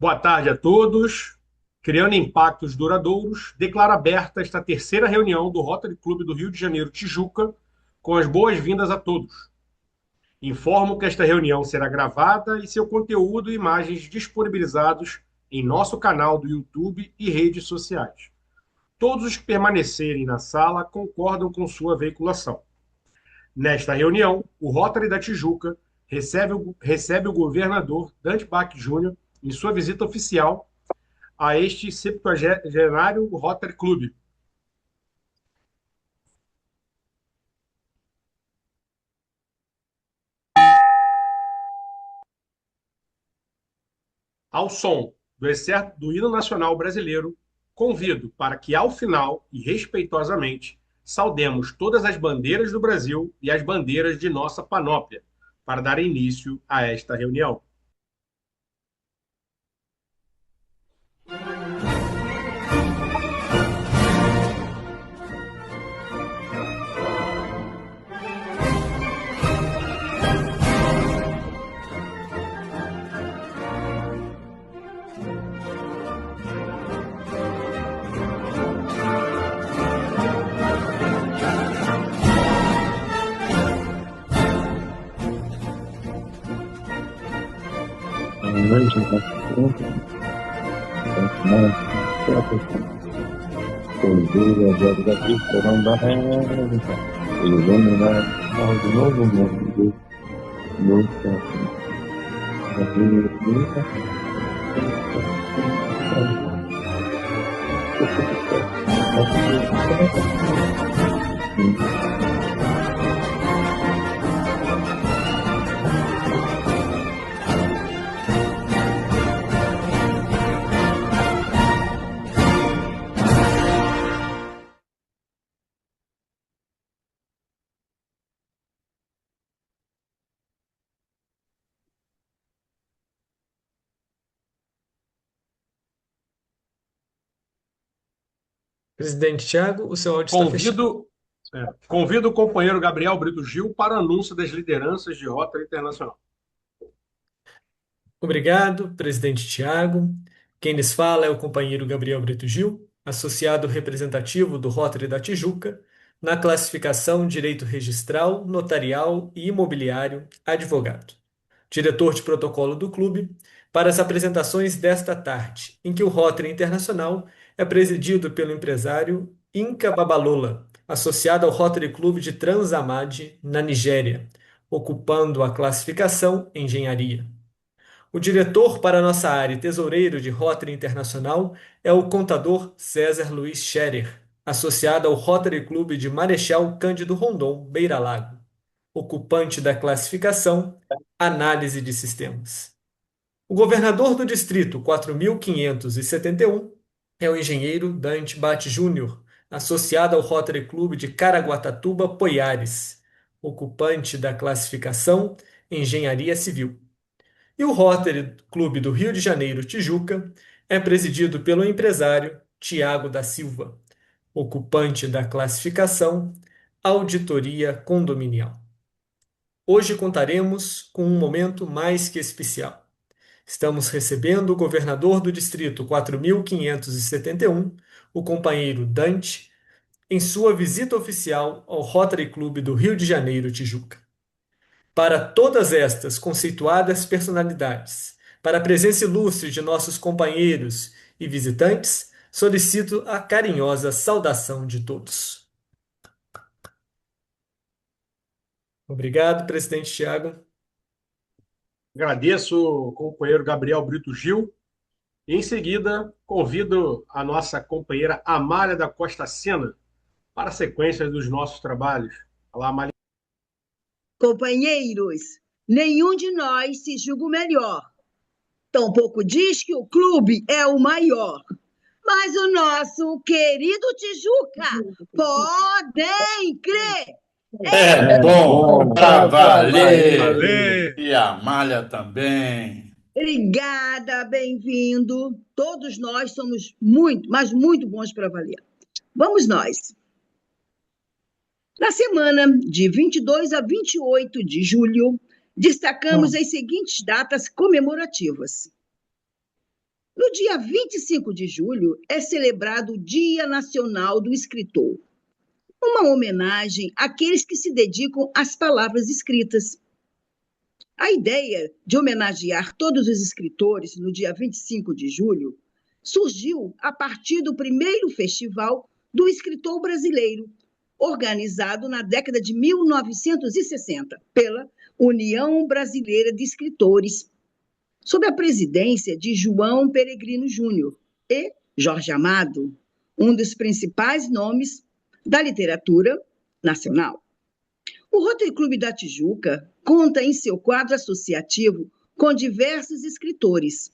Boa tarde a todos. Criando impactos duradouros, declaro aberta esta terceira reunião do Rotary Clube do Rio de Janeiro, Tijuca, com as boas-vindas a todos. Informo que esta reunião será gravada e seu conteúdo e imagens disponibilizados em nosso canal do YouTube e redes sociais. Todos os que permanecerem na sala concordam com sua veiculação. Nesta reunião, o Rotary da Tijuca recebe o governador Dante Bach Júnior em sua visita oficial a este 70º Rotary Clube. Ao som do excerto do hino nacional brasileiro, convido para que, ao final e respeitosamente, saudemos todas as bandeiras do Brasil e as bandeiras de nossa panóplia, para dar início a esta reunião. Iluminar de novo mundo, nunca, nunca, Presidente Tiago, o seu áudio está fechado. Convido o companheiro Gabriel Brito Gil para o anúncio das lideranças de Rotary Internacional. Obrigado, presidente Tiago. Quem lhes fala é o companheiro Gabriel Brito Gil, associado representativo do Rotary da Tijuca, na classificação Direito Registral, Notarial e Imobiliário, advogado. Diretor de protocolo do clube, para as apresentações desta tarde, em que o Rotary Internacional é presidido pelo empresário Inca Babalola, associado ao Rotary Clube de Transamade, na Nigéria, ocupando a classificação Engenharia. O diretor para a nossa área e tesoureiro de Rotary Internacional é o contador César Luiz Scherer, associado ao Rotary Clube de Marechal Cândido Rondon, Beira Lago, ocupante da classificação Análise de Sistemas. O governador do distrito 4571 é o engenheiro Dante Bate Júnior, associado ao Rotary Clube de Caraguatatuba, Poiares, ocupante da classificação Engenharia Civil. E o Rotary Clube do Rio de Janeiro, Tijuca, é presidido pelo empresário Tiago da Silva, ocupante da classificação Auditoria Condominial. Hoje contaremos com um momento mais que especial. Estamos recebendo o governador do Distrito 4571, o companheiro Dante, em sua visita oficial ao Rotary Clube do Rio de Janeiro, Tijuca. Para todas estas conceituadas personalidades, para a presença ilustre de nossos companheiros e visitantes, solicito a carinhosa saudação de todos. Obrigado, presidente Tiago. Agradeço o companheiro Gabriel Brito Gil. Em seguida, convido a nossa companheira Amália da Costa Sena para a sequência dos nossos trabalhos. Olá, Amália. Companheiros, nenhum de nós se julga o melhor. Tampouco diz que o clube é o maior. Mas o nosso querido Tijuca, podem crer! É bom pra valer! Valeu! E a Amália também. Obrigada, bem-vindo. Todos nós somos muito, mas muito bons para valer. Vamos nós. Na semana de 22 a 28 de julho, destacamos as seguintes datas comemorativas. No dia 25 de julho é celebrado o Dia Nacional do Escritor, uma homenagem àqueles que se dedicam às palavras escritas. A ideia de homenagear todos os escritores no dia 25 de julho surgiu a partir do primeiro Festival do Escritor Brasileiro, organizado na década de 1960 pela União Brasileira de Escritores, sob a presidência de João Peregrino Júnior e Jorge Amado, um dos principais nomes da literatura nacional. O Rotary Clube da Tijuca conta em seu quadro associativo com diversos escritores,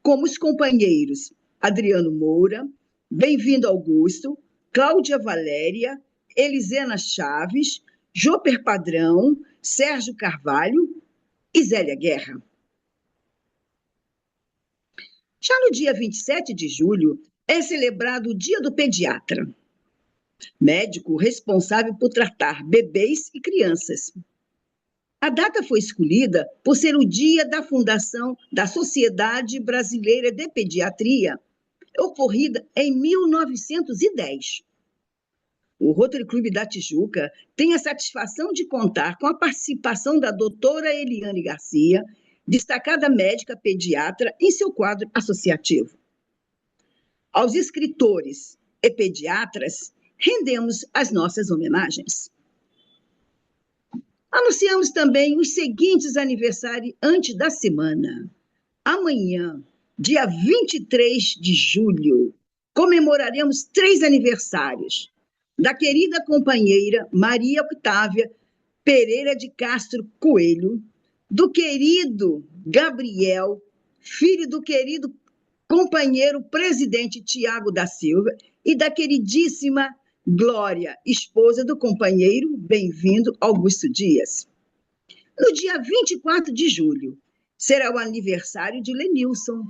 como os companheiros Adriano Moura, Bem-vindo Augusto, Cláudia Valéria, Elisena Chaves, Joper Padrão, Sérgio Carvalho e Zélia Guerra. Já no dia 27 de julho é celebrado o Dia do Pediatra, médico responsável por tratar bebês e crianças. A data foi escolhida por ser o dia da fundação da Sociedade Brasileira de Pediatria, ocorrida em 1910. O Rotary Clube da Tijuca tem a satisfação de contar com a participação da doutora Eliane Garcia, destacada médica pediatra, em seu quadro associativo. Aos escritores e pediatras, rendemos as nossas homenagens. Anunciamos também os seguintes aniversariantes da semana. Amanhã, dia 23 de julho, comemoraremos 3 aniversários da querida companheira Maria Octávia Pereira de Castro Coelho, do querido Gabriel, filho do querido companheiro presidente Tiago da Silva, e da queridíssima Glória, esposa do companheiro Bem-vindo Augusto Dias. No dia 24 de julho, será o aniversário de Lenilson,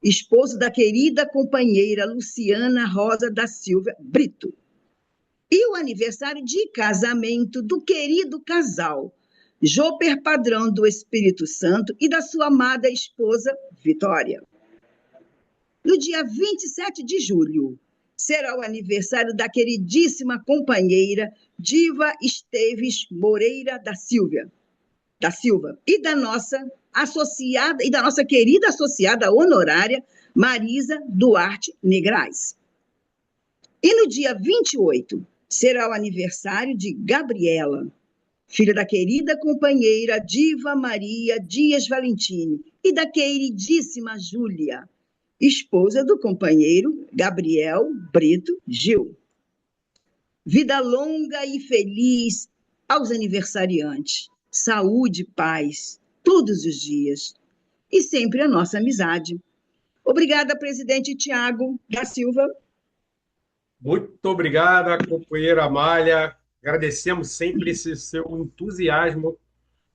esposo da querida companheira Luciana Rosa da Silva Brito. E o aniversário de casamento do querido casal Joper Padrão do Espírito Santo e da sua amada esposa Vitória. No dia 27 de julho, será o aniversário da queridíssima companheira Diva Esteves Moreira da Silva e da nossa associada e da nossa querida associada honorária Marisa Duarte Negrais. E no dia 28 será o aniversário de Gabriela, filha da querida companheira Diva Maria Dias Valentini e da queridíssima Júlia, esposa do companheiro Gabriel Brito Gil. Vida longa e feliz aos aniversariantes, saúde e paz todos os dias e sempre a nossa amizade. Obrigada, presidente Tiago da Silva. Muito obrigada, companheira Amália. Agradecemos sempre esse seu entusiasmo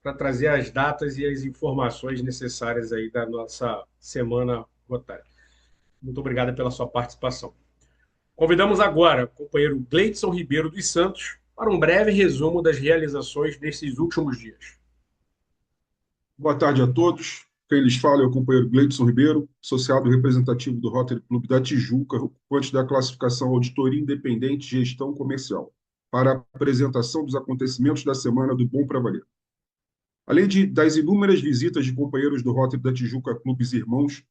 para trazer as datas e as informações necessárias aí da nossa Semana Rotária. Muito obrigado pela sua participação. Convidamos agora o companheiro Gleidson Ribeiro dos Santos para um breve resumo das realizações desses últimos dias. Boa tarde a todos. Quem lhes fala é o companheiro Gleidson Ribeiro, associado representativo do Rotary Clube da Tijuca, ocupante da classificação Auditoria Independente e Gestão Comercial, para a apresentação dos acontecimentos da Semana do Bom para Valer. Além das inúmeras visitas de companheiros do Rotary da Tijuca Clubes Irmãos,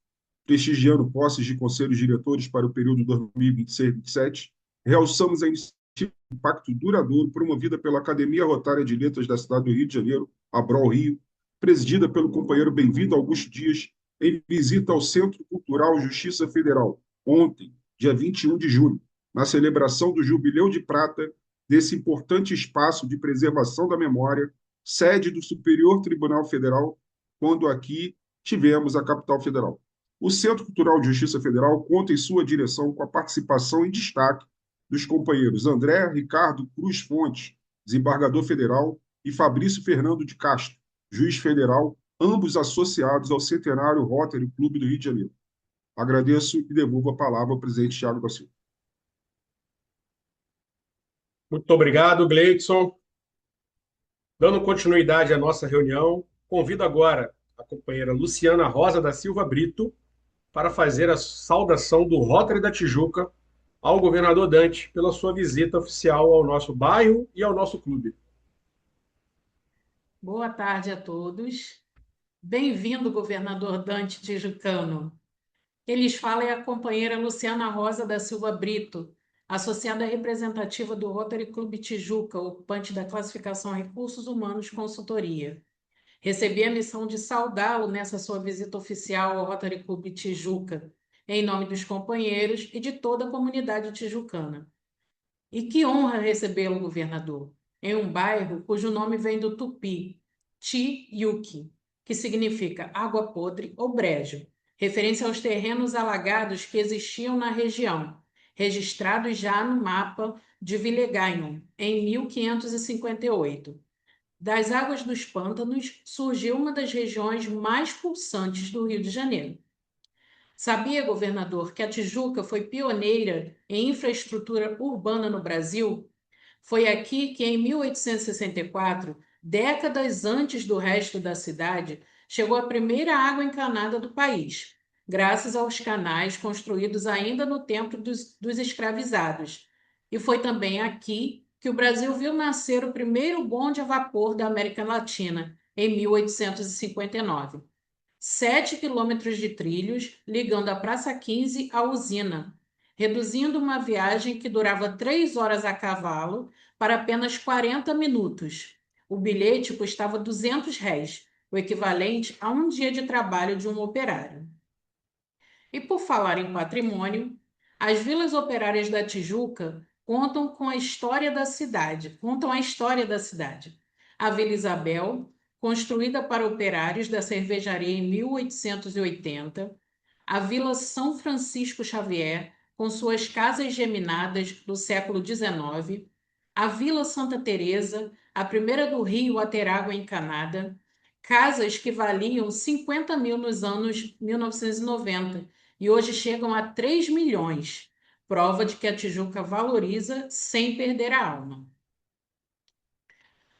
prestigiando posses de conselhos diretores para o período 2026-27, realçamos a iniciativa de impacto duradouro promovida pela Academia Rotária de Letras da cidade do Rio de Janeiro, ABROL Rio, presidida pelo companheiro Bem-vindo Augusto Dias, em visita ao Centro Cultural Justiça Federal, ontem, dia 21 de julho, na celebração do Jubileu de Prata desse importante espaço de preservação da memória, sede do Superior Tribunal Federal, quando aqui tivemos a capital federal. O Centro Cultural de Justiça Federal conta em sua direção com a participação em destaque dos companheiros André Ricardo Cruz Fontes, desembargador federal, e Fabrício Fernando de Castro, juiz federal, ambos associados ao Centenário Rotary Clube do Rio de Janeiro. Agradeço e devolvo a palavra ao presidente Tiago da Silva. Muito obrigado, Gleidson. Dando continuidade à nossa reunião, convido agora a companheira Luciana Rosa da Silva Brito para fazer a saudação do Rotary da Tijuca ao governador Dante pela sua visita oficial ao nosso bairro e ao nosso clube. Boa tarde a todos. Bem-vindo, governador Dante Tijucano. Quem lhes fala é a companheira Luciana Rosa da Silva Brito, associada representativa do Rotary Clube Tijuca, ocupante da classificação Recursos Humanos Consultoria. Recebi a missão de saudá-lo nessa sua visita oficial ao Rotary Clube Tijuca, em nome dos companheiros e de toda a comunidade tijucana. E que honra recebê-lo, governador, em um bairro cujo nome vem do tupi, Ti-Yuki, que significa água podre ou brejo, referência aos terrenos alagados que existiam na região, registrados já no mapa de Villegaignon, em 1558. Das águas dos pântanos surgiu uma das regiões mais pulsantes do Rio de Janeiro. Sabia, governador, que a Tijuca foi pioneira em infraestrutura urbana no Brasil? Foi aqui que, em 1864, décadas antes do resto da cidade, chegou a primeira água encanada do país, graças aos canais construídos ainda no tempo dos escravizados. E foi também aqui que o Brasil viu nascer o primeiro bonde a vapor da América Latina, em 1859. 7 quilômetros de trilhos ligando a Praça 15 à usina, reduzindo uma viagem que durava 3 horas a cavalo para apenas 40 minutos. O bilhete custava R$ 200, o equivalente a um dia de trabalho de um operário. E por falar em patrimônio, as vilas operárias da Tijuca contam a história da cidade. A Vila Isabel, construída para operários da cervejaria em 1880, a Vila São Francisco Xavier, com suas casas geminadas do século XIX, a Vila Santa Teresa, a primeira do Rio a ter água encanada, casas que valiam 50 mil nos anos 1990 e hoje chegam a 3 milhões, prova de que a Tijuca valoriza sem perder a alma.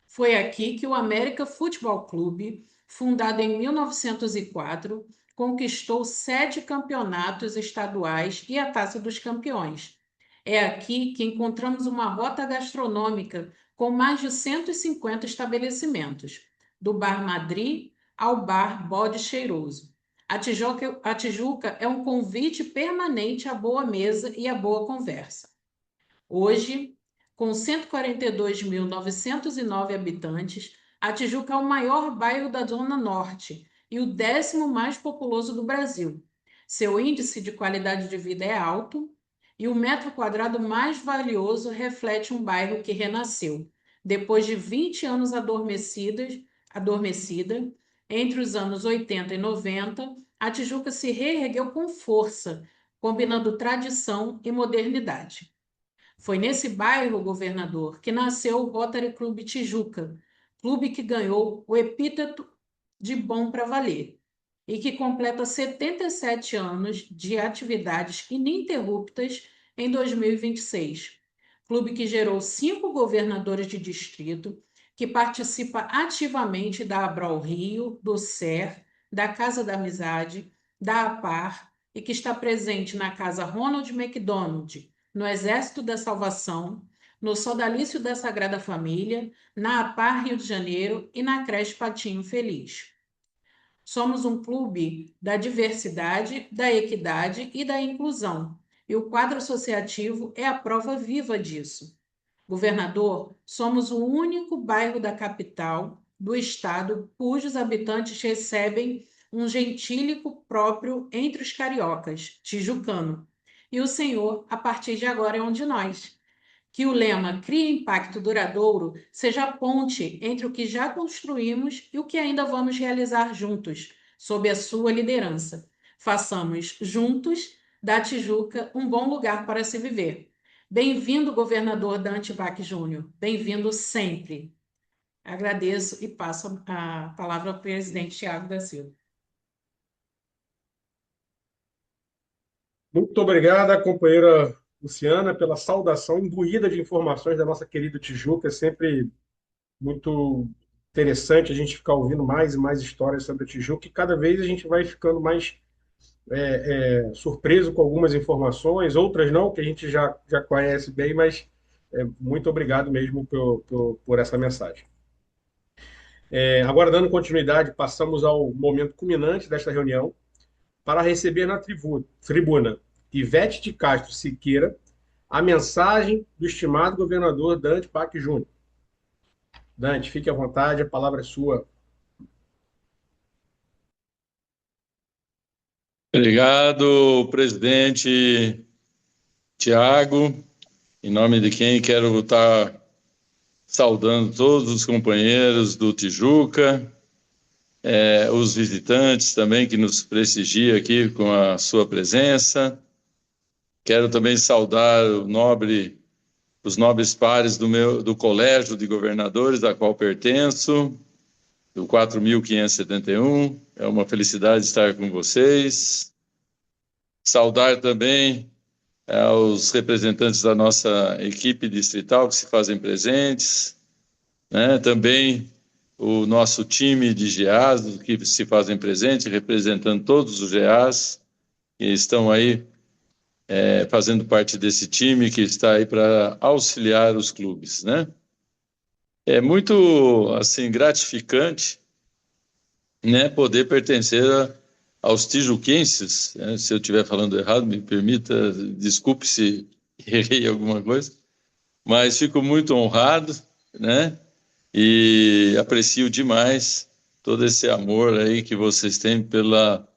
Foi aqui que o América Futebol Clube, fundado em 1904, conquistou 7 campeonatos estaduais e a Taça dos Campeões. É aqui que encontramos uma rota gastronômica com mais de 150 estabelecimentos, do Bar Madrid ao Bar Bode Cheiroso. A Tijuca é um convite permanente à boa mesa e à boa conversa. Hoje, com 142.909 habitantes, a Tijuca é o maior bairro da Zona Norte e o 10º mais populoso do Brasil. Seu índice de qualidade de vida é alto e o metro quadrado mais valioso reflete um bairro que renasceu. Depois de 20 anos adormecida, entre os anos 80 e 90, a Tijuca se reergueu com força, combinando tradição e modernidade. Foi nesse bairro, governador, que nasceu o Rotary Clube Tijuca, clube que ganhou o epíteto de bom para valer e que completa 77 anos de atividades ininterruptas em 2026. Clube que gerou 5 governadores de distrito, que participa ativamente da Abrol Rio, do SER, da Casa da Amizade, da APAR e que está presente na Casa Ronald McDonald, no Exército da Salvação, no Sodalício da Sagrada Família, na APAR Rio de Janeiro e na creche Patinho Feliz. Somos um clube da diversidade, da equidade e da inclusão, e o quadro associativo é a prova viva disso. Governador, somos o único bairro da capital do estado cujos habitantes recebem um gentílico próprio entre os cariocas, tijucano. E o senhor, a partir de agora, é um de nós. Que o lema Cria Impacto Duradouro seja a ponte entre o que já construímos e o que ainda vamos realizar juntos, sob a sua liderança. Façamos juntos da Tijuca um bom lugar para se viver. Bem-vindo, governador Dante Bach Júnior. Bem-vindo sempre. Agradeço e passo a palavra ao presidente Tiago da Silva. Muito obrigada, companheira Luciana, pela saudação imbuída de informações da nossa querida Tijuca. É sempre muito interessante a gente ficar ouvindo mais e mais histórias sobre a Tijuca e cada vez a gente vai ficando mais surpreso com algumas informações, outras não, que a gente já conhece bem, mas muito obrigado mesmo por essa mensagem. Agora, dando continuidade, passamos ao momento culminante desta reunião para receber na tribuna Ivete de Castro Siqueira a mensagem do estimado governador Dante Pac Júnior. Dante, fique à vontade, a palavra é sua. Obrigado, presidente Tiago. Em nome de quem quero estar saudando todos os companheiros do Tijuca, os visitantes também que nos prestigiam aqui com a sua presença. Quero também saudar os nobres pares do Colégio de Governadores, da qual pertenço, do 4.571. É uma felicidade estar com vocês. Saudar também aos representantes da nossa equipe distrital que se fazem presentes, né? Também o nosso time de GEAs que se fazem presentes, representando todos os GEAs que estão aí fazendo parte desse time que está aí para auxiliar os clubes, né? É muito, assim, gratificante, né, poder pertencer aos tijuquenses, né? Se eu estiver falando errado, me permita, desculpe se errei alguma coisa, mas fico muito honrado, né? E aprecio demais todo esse amor aí que vocês têm pela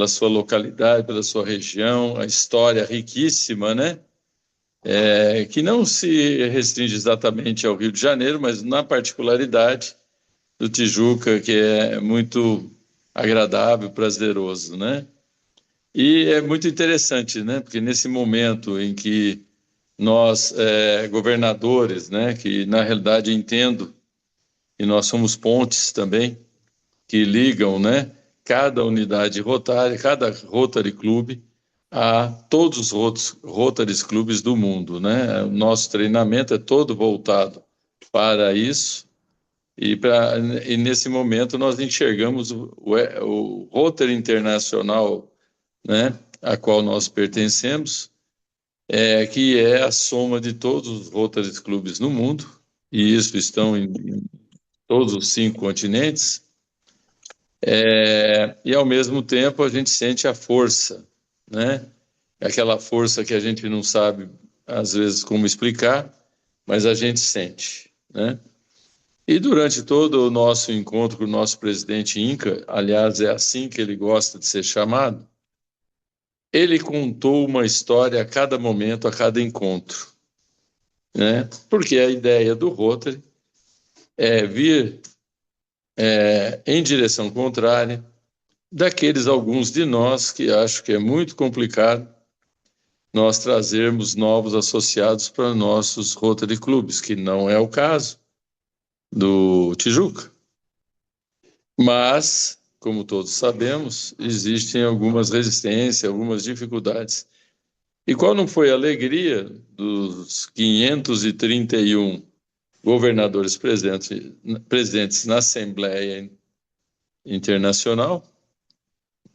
sua localidade, pela sua região, a história riquíssima, né? Que não se restringe exatamente ao Rio de Janeiro, mas na particularidade do Tijuca, que é muito agradável, prazeroso, né? E é muito interessante, né? Porque nesse momento em que nós, governadores, né, que na realidade entendo que nós somos pontes também, que ligam, né, cada unidade rotária, cada Rotary Club a todos os Rotary Clubes do mundo, né? O nosso treinamento é todo voltado para isso e nesse momento nós enxergamos o Rotary Internacional, né, a qual nós pertencemos, que é a soma de todos os Rotary Clubes no mundo, e isso estão em todos os 5 continentes. E ao mesmo tempo a gente sente a força, né? Aquela força que a gente não sabe às vezes como explicar, mas a gente sente, né? E durante todo o nosso encontro com o nosso presidente Inca, aliás, é assim que ele gosta de ser chamado, ele contou uma história a cada momento, a cada encontro, né? Porque a ideia do Rotary é vir em direção contrária daqueles alguns de nós que acham que é muito complicado nós trazermos novos associados para nossos Rotary Clubes, que não é o caso do Tijuca. Mas, como todos sabemos, existem algumas resistências, algumas dificuldades. E qual não foi a alegria dos 531 governadores presentes na Assembleia Internacional?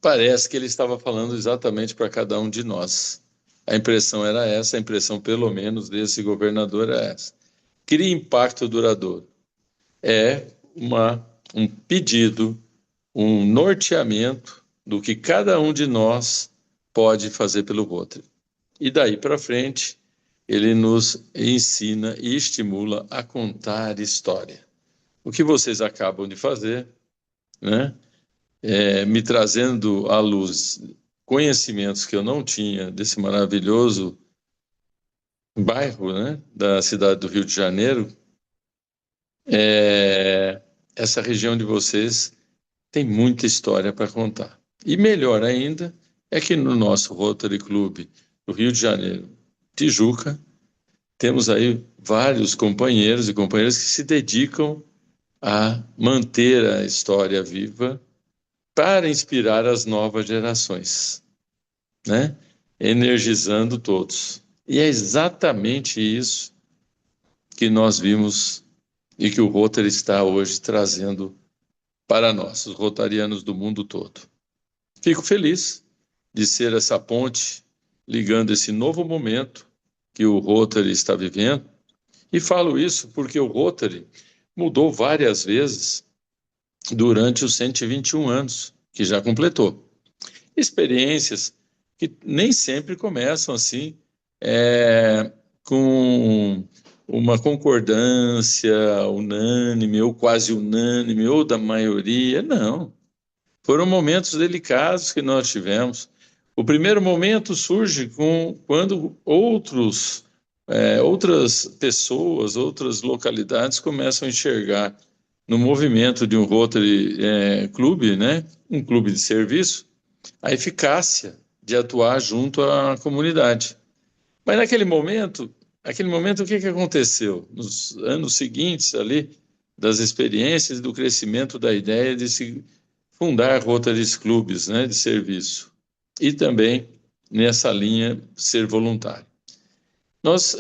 Parece que ele estava falando exatamente para cada um de nós. A impressão era essa, a impressão pelo menos desse governador é essa. Cria impacto duradouro. É um pedido, um norteamento do que cada um de nós pode fazer pelo Rotary. E daí para frente, ele nos ensina e estimula a contar história. O que vocês acabam de fazer, né? Me trazendo à luz conhecimentos que eu não tinha desse maravilhoso bairro, né, da cidade do Rio de Janeiro. Essa região de vocês tem muita história para contar. E melhor ainda é que no nosso Rotary Club do Rio de Janeiro, Tijuca, temos aí vários companheiros e companheiras que se dedicam a manter a história viva para inspirar as novas gerações, né? Energizando todos. E é exatamente isso que nós vimos e que o Rotary está hoje trazendo para nós, os rotarianos do mundo todo. Fico feliz de ser essa ponte ligando esse novo momento que o Rotary está vivendo. E falo isso porque o Rotary mudou várias vezes durante os 121 anos que já completou. Experiências que nem sempre começam assim, com uma concordância unânime ou quase unânime ou da maioria, não. Foram momentos delicados que nós tivemos. O primeiro momento surge quando outras pessoas, outras localidades começam a enxergar no movimento de um Rotary Clube, né, um clube de serviço, a eficácia de atuar junto à comunidade. Mas naquele momento, o que aconteceu? Nos anos seguintes ali, das experiências, do crescimento da ideia de se fundar Rotary Clubes, né, de serviço. E também nessa linha ser voluntário.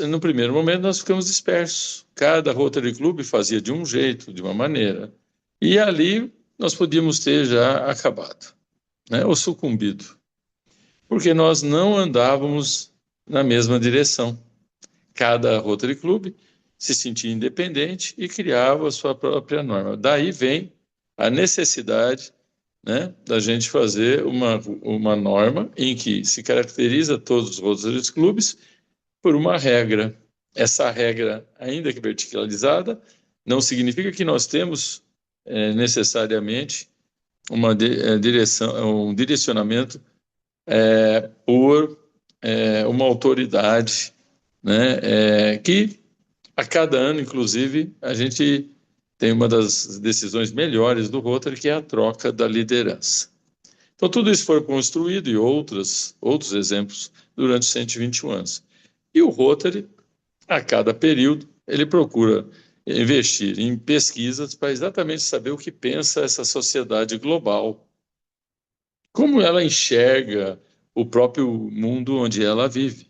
No primeiro momento, nós ficamos dispersos. Cada Rotary Club fazia de um jeito, de uma maneira. E ali nós podíamos ter já acabado, né, ou sucumbido. Porque nós não andávamos na mesma direção. Cada Rotary Club se sentia independente e criava a sua própria norma. Daí vem a necessidade, né, da gente fazer uma norma em que se caracteriza todos os Rotary Clubes por uma regra. Essa regra, ainda que verticalizada, não significa que nós temos necessariamente um direcionamento por uma autoridade, né, que a cada ano, inclusive, a gente tem uma das decisões melhores do Rotary, que é a troca da liderança. Então, tudo isso foi construído, e outros exemplos, durante os 121 anos. E o Rotary, a cada período, ele procura investir em pesquisas para exatamente saber o que pensa essa sociedade global, como ela enxerga o próprio mundo onde ela vive.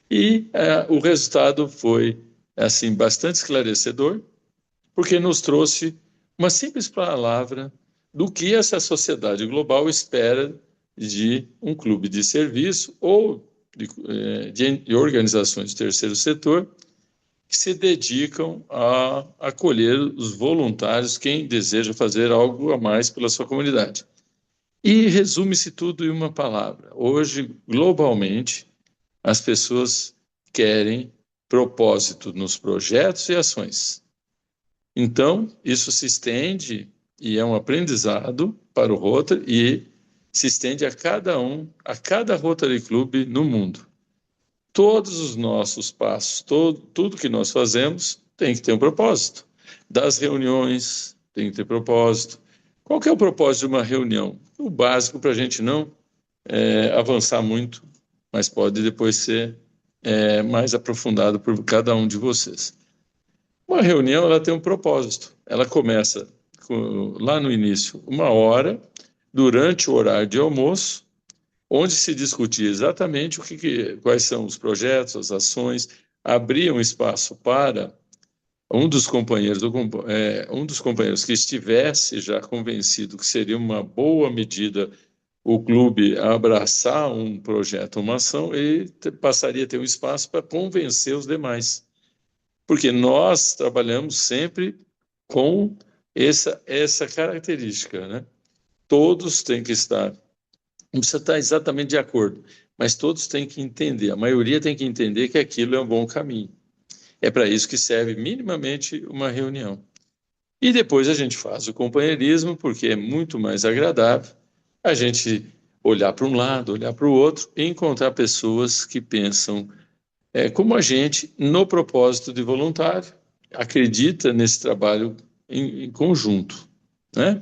E o resultado foi, assim, bastante esclarecedor, porque nos trouxe uma simples palavra do que essa sociedade global espera de um clube de serviço ou de organizações de terceiro setor que se dedicam a acolher os voluntários, quem deseja fazer algo a mais pela sua comunidade. E resume-se tudo em uma palavra. Hoje, globalmente, as pessoas querem propósito nos projetos e ações. Então, isso se estende e é um aprendizado para o Rotary e se estende a cada Rotary Club no mundo. Todos os nossos passos, tudo que nós fazemos tem que ter um propósito. Das reuniões tem que ter propósito. Qual que é o propósito de uma reunião? O básico para a gente não avançar muito, mas pode depois ser mais aprofundado por cada um de vocês. Uma reunião, ela tem um propósito. Ela começa lá no início, 1 hora, durante o horário de almoço, onde se discutia exatamente quais são os projetos, as ações, abrir um espaço para um dos companheiros que estivesse já convencido que seria uma boa medida o clube abraçar um projeto, uma ação, e passaria a ter um espaço para convencer os demais. Porque nós trabalhamos sempre com essa característica, né? Todos têm que estar, não precisa estar exatamente de acordo, mas todos têm que entender, a maioria tem que entender que aquilo é um bom caminho. É para isso que serve minimamente uma reunião. E depois a gente faz o companheirismo, porque é muito mais agradável a gente olhar para um lado, olhar para o outro e encontrar pessoas que pensam como a gente no propósito de voluntário, acredita nesse trabalho em conjunto, né?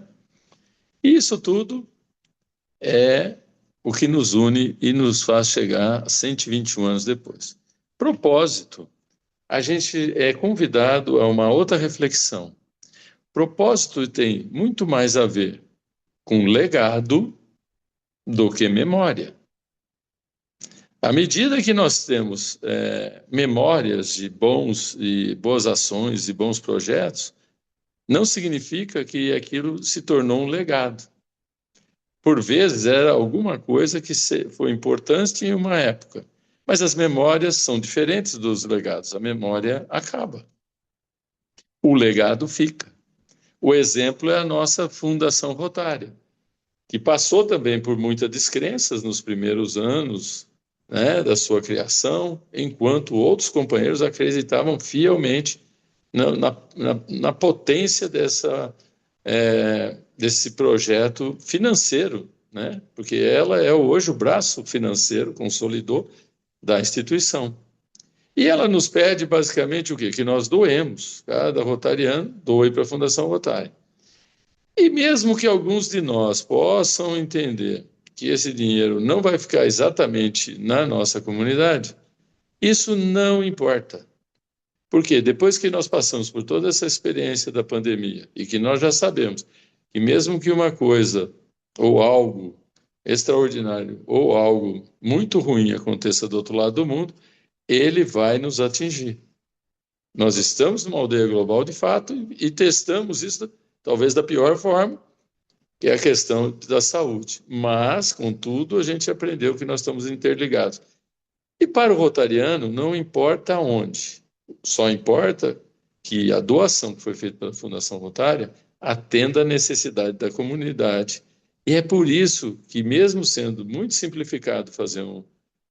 E isso tudo é o que nos une e nos faz chegar a 121 anos depois. Propósito. A gente é convidado a uma outra reflexão. Propósito tem muito mais a ver com legado do que memória. À medida que nós temos memórias de boas ações e bons projetos, não significa que aquilo se tornou um legado. por vezes era alguma coisa que foi importante em uma época, mas as memórias são diferentes dos legados. A memória acaba. O legado fica. O exemplo é a nossa Fundação Rotária, que passou também por muitas descrenças nos primeiros anos, né, da sua criação, enquanto outros companheiros acreditavam fielmente na potência desse projeto financeiro, né, porque ela é hoje o braço financeiro, consolidou, da instituição. E ela nos pede basicamente o quê? Que nós doemos, cada rotariano doe para a Fundação Rotária. E mesmo que alguns de nós possam entender que esse dinheiro não vai ficar exatamente na nossa comunidade, isso não importa. Porque depois que nós passamos por toda essa experiência da pandemia e que nós já sabemos que mesmo que uma coisa ou algo extraordinário ou algo muito ruim aconteça do outro lado do mundo, ele vai nos atingir. Nós estamos numa aldeia global de fato e testamos isso talvez da pior forma, que é a questão da saúde. Mas, contudo, a gente aprendeu que nós estamos interligados. E para o rotariano, não importa onde, só importa que a doação que foi feita pela Fundação Rotária atenda à necessidade da comunidade. E é por isso que, mesmo sendo muito simplificado fazer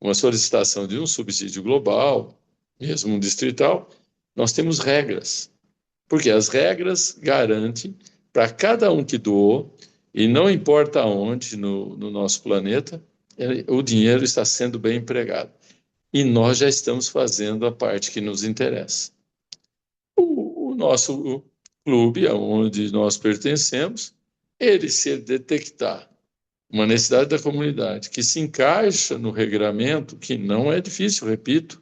uma solicitação de um subsídio global, mesmo um distrital, nós temos regras. Porque as regras garantem para cada um que doou, e não importa onde no nosso planeta, o dinheiro está sendo bem empregado. E nós já estamos fazendo a parte que nos interessa. O nosso clube, aonde nós pertencemos, ele se detectar uma necessidade da comunidade que se encaixa no regramento, que não é difícil, repito,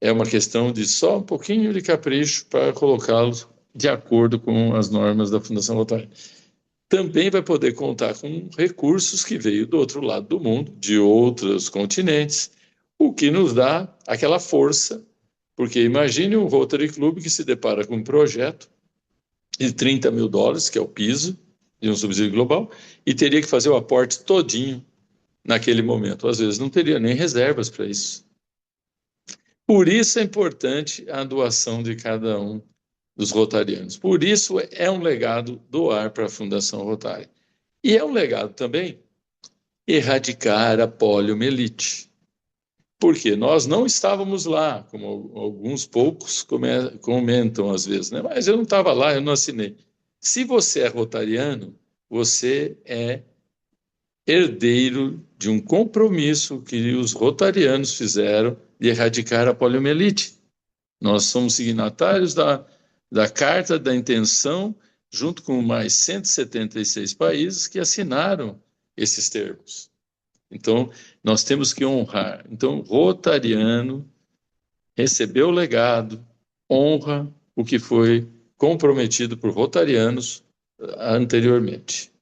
é uma questão de só um pouquinho de capricho para colocá-los de acordo com as normas da Fundação Rotária. Também vai poder contar com recursos que veio do outro lado do mundo, de outros continentes, o que nos dá aquela força, porque imagine um Rotary Club que se depara com um projeto de $30 mil, que é o piso de um subsídio global, e teria que fazer o aporte todinho naquele momento. Às vezes não teria nem reservas para isso. Por isso é importante a doação de cada um dos rotarianos. Por isso é um legado doar para a Fundação Rotária. E é um legado também erradicar a poliomielite. Porque nós não estávamos lá, como alguns poucos comentam às vezes, né? Mas eu não estava lá, eu não assinei. Se você é rotariano, você é herdeiro de um compromisso que os rotarianos fizeram de erradicar a poliomielite. Nós somos signatários da Carta da Intenção, junto com mais 176 países que assinaram esses termos. Então, nós temos que honrar. Então, rotariano recebeu o legado, honra o que foi comprometido por rotarianos anteriormente.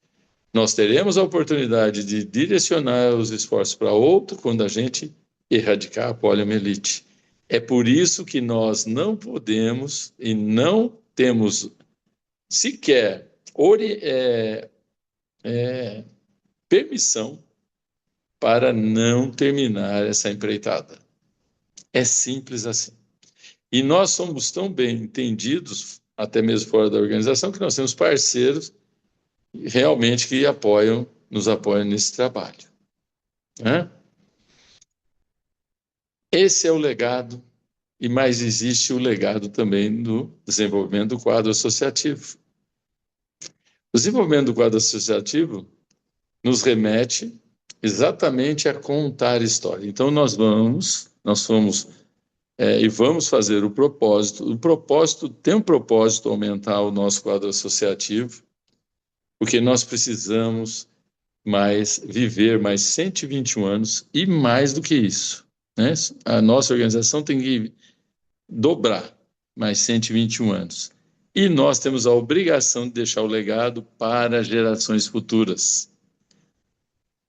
Nós teremos a oportunidade de direcionar os esforços para outro quando a gente erradicar a poliomielite. É por isso que nós não podemos e não temos sequer permissão para não terminar essa empreitada. É simples assim. E nós somos tão bem entendidos, até mesmo fora da organização, que nós temos parceiros realmente que nos apoiam nesse trabalho. Né? Esse é o legado, e mais existe o legado também do desenvolvimento do quadro associativo. O desenvolvimento do quadro associativo nos remete exatamente a contar história. Então, nós fomos e vamos fazer o propósito. O propósito tem um propósito aumentar o nosso quadro associativo, porque nós precisamos viver mais 121 anos e mais do que isso. Né? A nossa organização tem que dobrar mais 121 anos. E nós temos a obrigação de deixar o legado para gerações futuras.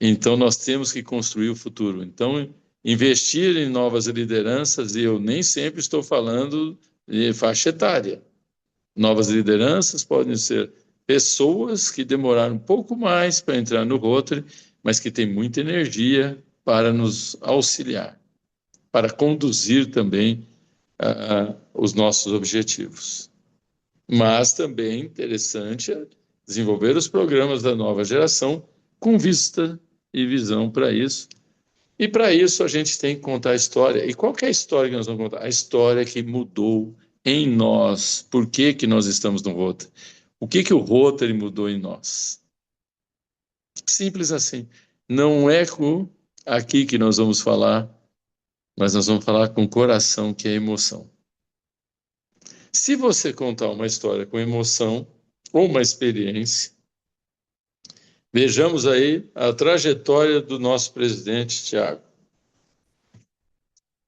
Então, nós temos que construir o futuro. Então, investir em novas lideranças, e eu nem sempre estou falando de faixa etária. Novas lideranças podem ser pessoas que demoraram um pouco mais para entrar no Rotary, mas que têm muita energia para nos auxiliar, para conduzir também os nossos objetivos. Mas também interessante é desenvolver os programas da nova geração com vista e visão para isso. E para isso a gente tem que contar a história. E qual que é a história que nós vamos contar? A história que mudou em nós. Por que que nós estamos no Rotary? O que que o Rotary mudou em nós? Simples assim. Não é aqui que nós vamos falar, mas nós vamos falar com o coração, que é emoção. Se você contar uma história com emoção ou uma experiência, vejamos aí a trajetória do nosso presidente Tiago.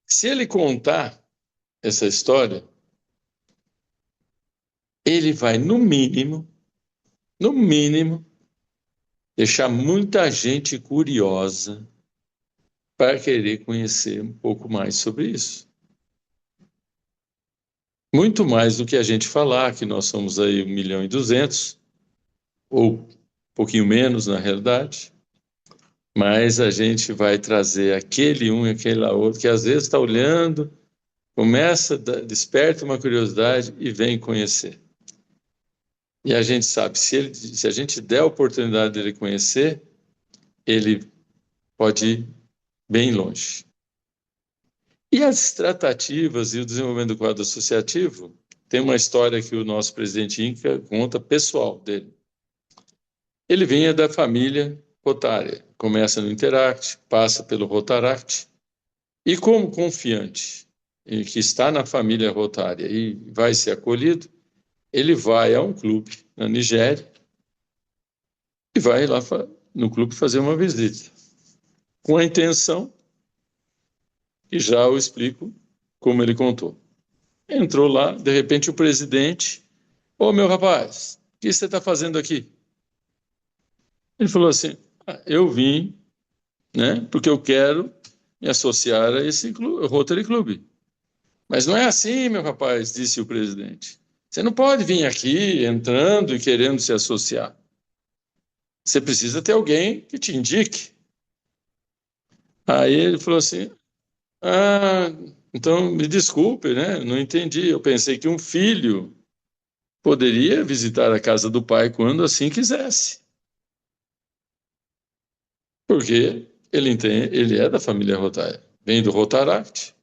Se ele contar essa história, ele vai, no mínimo, deixar muita gente curiosa para querer conhecer um pouco mais sobre isso. Muito mais do que a gente falar que nós somos aí 1.200.000, ou um pouquinho menos na realidade, mas a gente vai trazer aquele um e aquele outro que às vezes está olhando, desperta uma curiosidade e vem conhecer. E a gente sabe, se a gente der a oportunidade dele conhecer, ele pode ir bem longe. E as tratativas e o desenvolvimento do quadro associativo, tem uma história que o nosso presidente Inca conta pessoal dele. Ele vinha da família rotária, começa no Interact, passa pelo Rotaract, e como confiante em que está na família rotária e vai ser acolhido, ele vai a um clube na Nigéria e vai lá no clube fazer uma visita, com a intenção, e já eu explico como ele contou. Entrou lá, de repente o presidente, ô meu rapaz, o que você está fazendo aqui? Ele falou assim, eu vim, né, porque eu quero me associar a esse Rotary Club. Mas não é assim, meu rapaz, disse o presidente. Você não pode vir aqui entrando e querendo se associar. Você precisa ter alguém que te indique. Aí ele falou assim, então me desculpe, né? Não entendi. Eu pensei que um filho poderia visitar a casa do pai quando assim quisesse. Porque ele é da família Rotária, vem do Rotaract.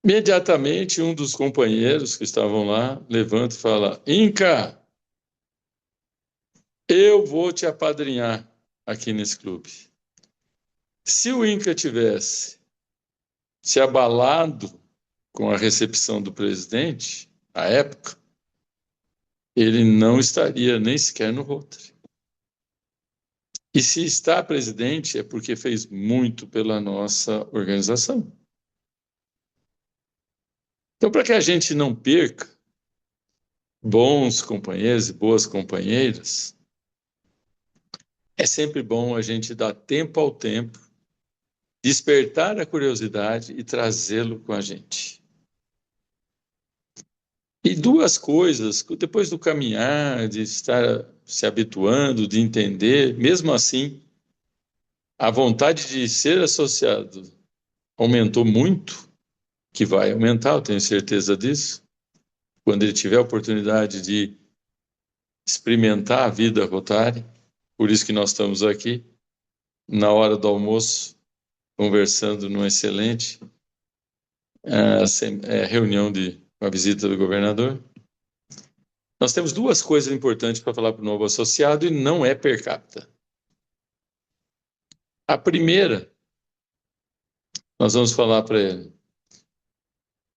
Imediatamente, um dos companheiros que estavam lá levanta e fala, Inca, eu vou te apadrinhar aqui nesse clube. Se o Inca tivesse se abalado com a recepção do presidente, à época, ele não estaria nem sequer no Rotary. E se está presidente é porque fez muito pela nossa organização. Então, para que a gente não perca bons companheiros e boas companheiras, é sempre bom a gente dar tempo ao tempo, despertar a curiosidade e trazê-lo com a gente. E duas coisas, depois do caminhar, de estar se habituando, de entender, mesmo assim, a vontade de ser associado aumentou muito, que vai aumentar, eu tenho certeza disso, quando ele tiver a oportunidade de experimentar a vida rotária. Por isso que nós estamos aqui, na hora do almoço, conversando numa excelente reunião com a visita do governador. Nós temos duas coisas importantes para falar para o novo associado e não é per capita. A primeira, nós vamos falar para ele,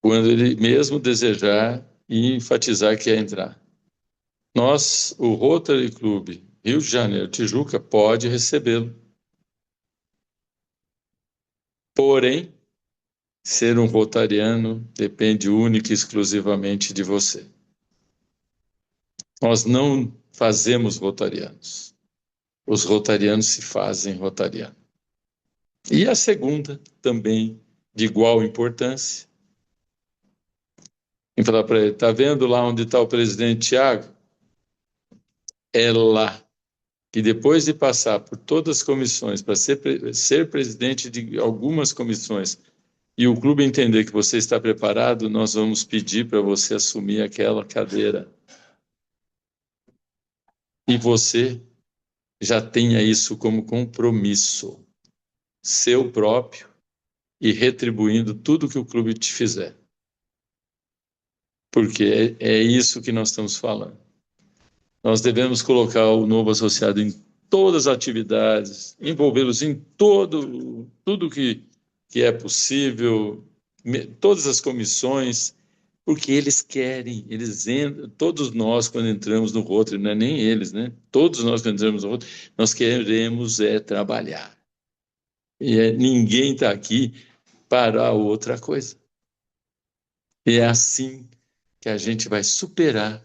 quando ele mesmo desejar e enfatizar que quer entrar. Nós, o Rotary Club Rio de Janeiro, Tijuca, pode recebê-lo. Porém, ser um rotariano depende única e exclusivamente de você. Nós não fazemos rotarianos. Os rotarianos se fazem rotarianos. E a segunda, também de igual importância, em falar para ele, está vendo lá onde está o presidente Tiago? É lá que depois de passar por todas as comissões, para ser presidente de algumas comissões, e o clube entender que você está preparado, nós vamos pedir para você assumir aquela cadeira. E você já tenha isso como compromisso seu próprio e retribuindo tudo que o clube te fizer. Porque é isso que nós estamos falando. Nós devemos colocar o novo associado em todas as atividades, envolvê-los em tudo que é possível, todas as comissões, porque eles querem, eles entram, todos nós quando entramos no Rotary, não é nem eles, né? Todos nós quando entramos no Rotary, nós queremos trabalhar. E ninguém está aqui para outra coisa. E é assim que a gente vai superar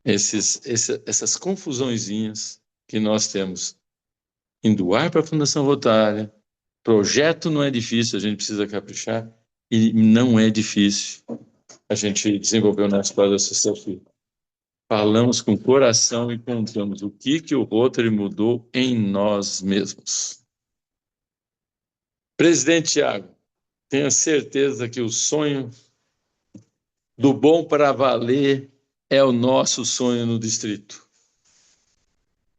essas confusõezinhas que nós temos em doar para a Fundação Rotária. Projeto não é difícil, a gente precisa caprichar, e não é difícil a gente desenvolver o nosso quadro associativo. Falamos com o coração e contamos o que o Rotary mudou em nós mesmos. Presidente Tiago, tenha certeza que o sonho do bom para valer é o nosso sonho no distrito.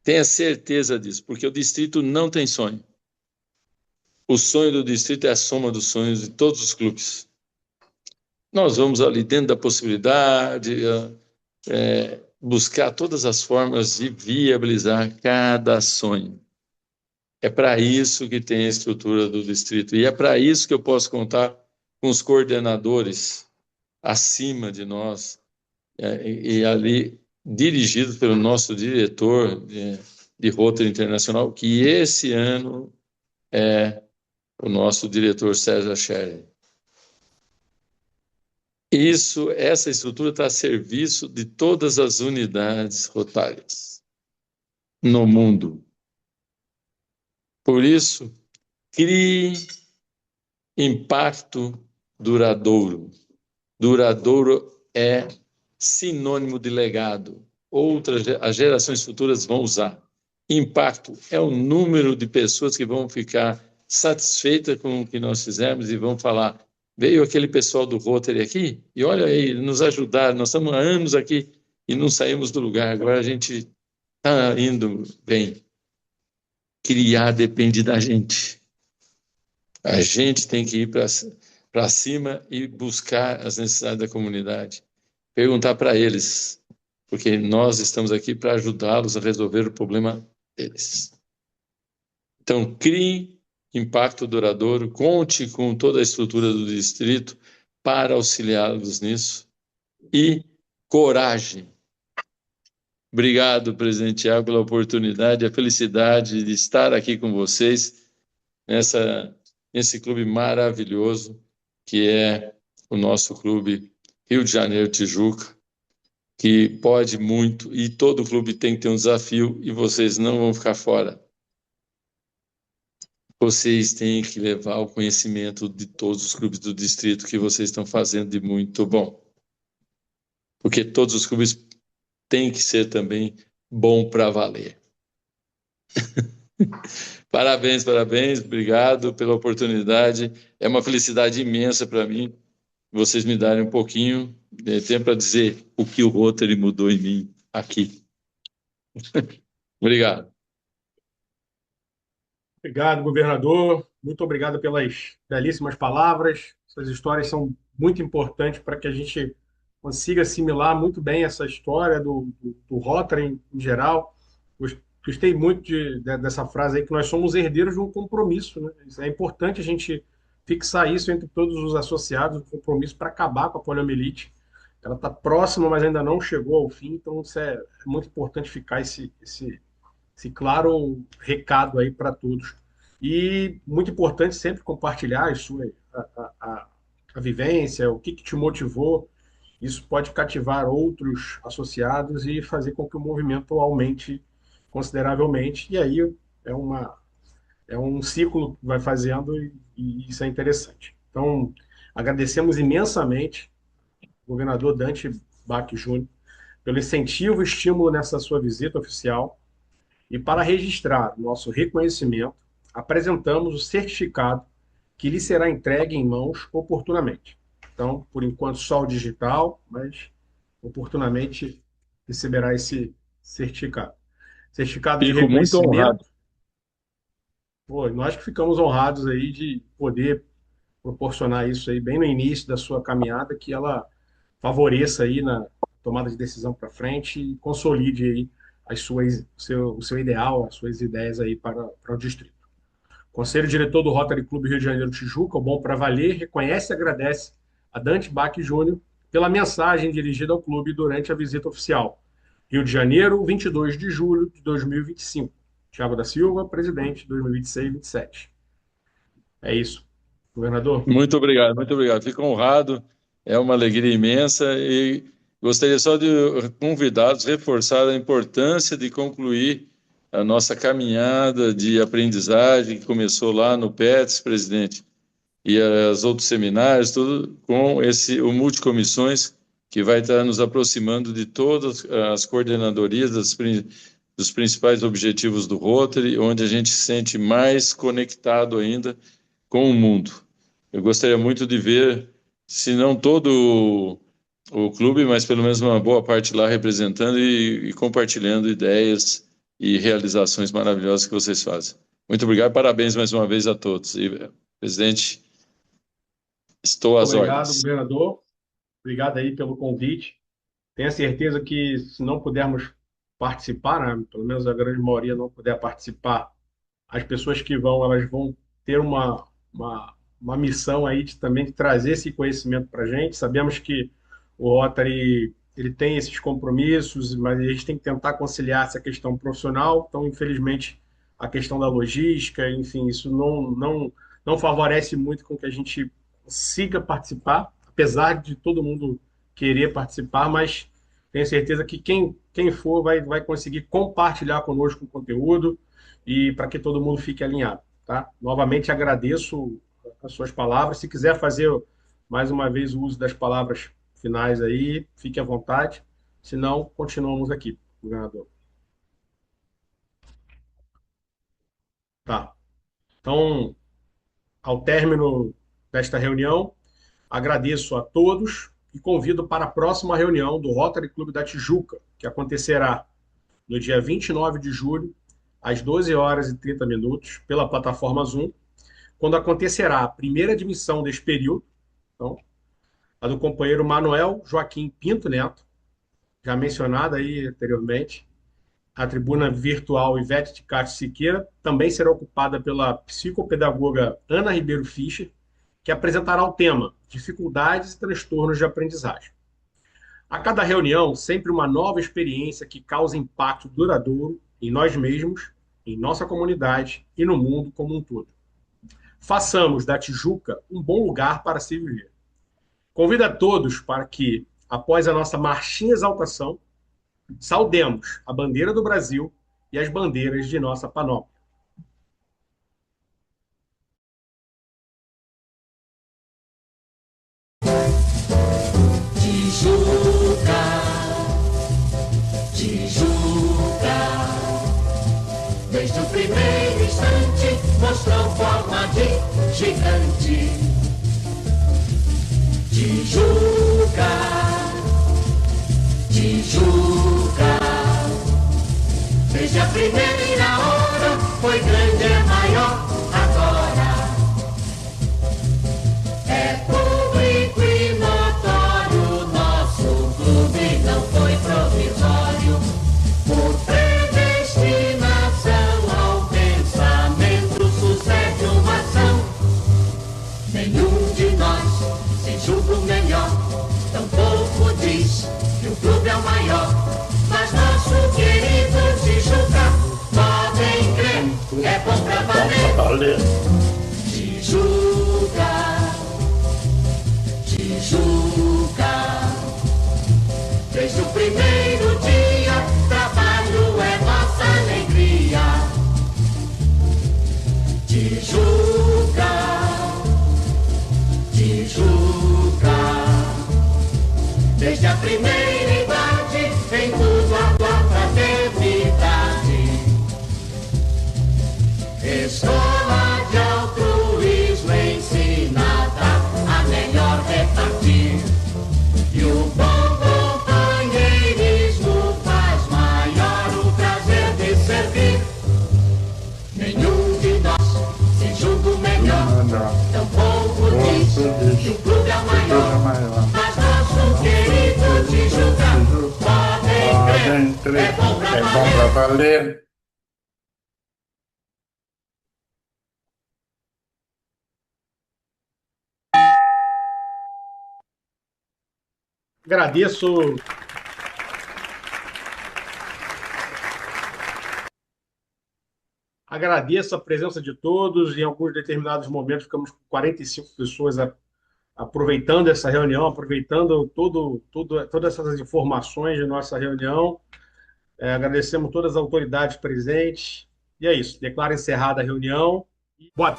Tenha certeza disso, porque o distrito não tem sonho. O sonho do distrito é a soma dos sonhos de todos os clubes. Nós vamos ali dentro da possibilidade, buscar todas as formas de viabilizar cada sonho. É para isso que tem a estrutura do distrito. E é para isso que eu posso contar com os coordenadores acima de nós, e ali dirigidos pelo nosso diretor de Rotary Internacional, que esse ano é o nosso diretor César Scherer. Essa estrutura está a serviço de todas as unidades rotárias no mundo. Por isso, crie impacto duradouro. Duradouro é sinônimo de legado. As gerações futuras vão usar. Impacto é o número de pessoas que vão ficar satisfeitas com o que nós fizemos e vão falar: veio aquele pessoal do Rotary aqui e olha aí, nos ajudaram, nós estamos há anos aqui e não saímos do lugar, agora a gente está indo bem. Criar depende da gente. A gente tem que ir para cima e buscar as necessidades da comunidade. Perguntar para eles, porque nós estamos aqui para ajudá-los a resolver o problema deles. Então, crie impacto duradouro, conte com toda a estrutura do distrito para auxiliá-los nisso e coragem. Obrigado, presidente Tiago, pela oportunidade, a felicidade de estar aqui com vocês nesse clube maravilhoso que é o nosso clube Rio de Janeiro Tijuca, que pode muito e todo clube tem que ter um desafio e vocês não vão ficar fora. Vocês têm que levar o conhecimento de todos os clubes do distrito que vocês estão fazendo de muito bom. Porque todos os clubes têm que ser também bom para valer. Parabéns, parabéns, obrigado pela oportunidade. É uma felicidade imensa para mim vocês me darem um pouquinho de tempo para dizer o que o Rotary mudou em mim aqui. Obrigado. Obrigado, governador. Muito obrigado pelas belíssimas palavras. Essas histórias são muito importantes para que a gente consiga assimilar muito bem essa história do Rotary em geral. Gostei muito dessa frase aí, que nós somos herdeiros de um compromisso, né? É importante a gente fixar isso entre todos os associados, um compromisso para acabar com a poliomielite. Ela está próxima, mas ainda não chegou ao fim, então isso é muito importante ficar esse claro recado aí para todos. E muito importante sempre compartilhar a vivência, o que te motivou. Isso pode cativar outros associados e fazer com que o movimento aumente consideravelmente. E aí é um ciclo que vai fazendo e isso é interessante. Então, agradecemos imensamente o governador Dante Bach Júnior pelo incentivo e estímulo nessa sua visita oficial. E para registrar nosso reconhecimento, apresentamos o certificado que lhe será entregue em mãos oportunamente. Então, por enquanto, só o digital, mas oportunamente receberá esse certificado. Certificado de Fico muito honrado. reconhecimento. Pô, nós que ficamos honrados aí de poder proporcionar isso aí bem no início da sua caminhada, que ela favoreça aí na tomada de decisão para frente e consolide aí o seu ideal, as suas ideias aí para o distrito. O Conselho Diretor do Rotary Clube Rio de Janeiro Tijuca, o Bom para Valer, reconhece e agradece a Dante Bach Júnior pela mensagem dirigida ao clube durante a visita oficial. Rio de Janeiro, 22 de julho de 2025. Thiago da Silva, presidente, 2026-27. É isso. Governador? Muito obrigado, muito obrigado. Fico honrado, é uma alegria imensa e gostaria só de convidá-los, reforçar a importância de concluir a nossa caminhada de aprendizagem que começou lá no PETS, presidente, e os outros seminários, tudo com o Multicomissões, que vai estar nos aproximando de todas as coordenadorias dos principais objetivos do Rotary, onde a gente se sente mais conectado ainda com o mundo. Eu gostaria muito de ver, se não todo o clube, mas pelo menos uma boa parte lá representando e compartilhando ideias e realizações maravilhosas que vocês fazem. Muito obrigado, parabéns mais uma vez a todos. E, presidente, estou às ordens. Obrigado, governador. Obrigado aí pelo convite. Tenho certeza que se não pudermos participar, né, pelo menos a grande maioria não puder participar, as pessoas que vão, elas vão ter uma missão aí também de trazer esse conhecimento para a gente. Sabemos que o Rotary ele tem esses compromissos, mas a gente tem que tentar conciliar essa questão profissional. Então, infelizmente, a questão da logística, enfim, isso não favorece muito com que a gente consiga participar, apesar de todo mundo querer participar, mas tenho certeza que quem for vai conseguir compartilhar conosco o conteúdo e para que todo mundo fique alinhado. Tá? Novamente agradeço as suas palavras. Se quiser fazer mais uma vez o uso das palavras finais aí, fique à vontade. Se não, continuamos aqui, governador. Tá. Então, ao término desta reunião, agradeço a todos e convido para a próxima reunião do Rotary Clube da Tijuca, que acontecerá no dia 29 de julho, às 12h30, pela plataforma Zoom, quando acontecerá a primeira admissão deste período, então, a do companheiro Manuel Joaquim Pinto Neto, já mencionada aí anteriormente. A tribuna virtual Ivete de Castro Siqueira também será ocupada pela psicopedagoga Ana Ribeiro Fischer, que apresentará o tema Dificuldades e Transtornos de Aprendizagem. A cada reunião, sempre uma nova experiência que causa impacto duradouro em nós mesmos, em nossa comunidade e no mundo como um todo. Façamos da Tijuca um bom lugar para se viver. Convido a todos para que, após a nossa marchinha exaltação, saudemos a bandeira do Brasil e as bandeiras de nossa panóplia. Tijuca, Tijuca, desde o primeiro instante mostrou forma de gigante. Tijuca, Tijuca, desde a primeira hora foi grande, é maior agora. É público e notório, nosso clube não foi provisório. Por predestinação ao pensamento sucede uma ação. Nenhum de nós se julga o melhor, tampouco diz que o clube é o maior. Mas nosso querido Tijuca, podem crer, é bom pra valer. Tijuca, Tijuca, desde o primeiro dia, trabalho é nossa alegria. Tijuca, Tijuca, desde a primeira idade bom pra É bom pra valer. Agradeço. Agradeço a presença de todos. Em alguns determinados momentos, ficamos com 45 pessoas aproveitando essa reunião, aproveitando todas essas informações de nossa reunião. Agradecemos todas as autoridades presentes. E é isso. Declaro encerrada a reunião. Boa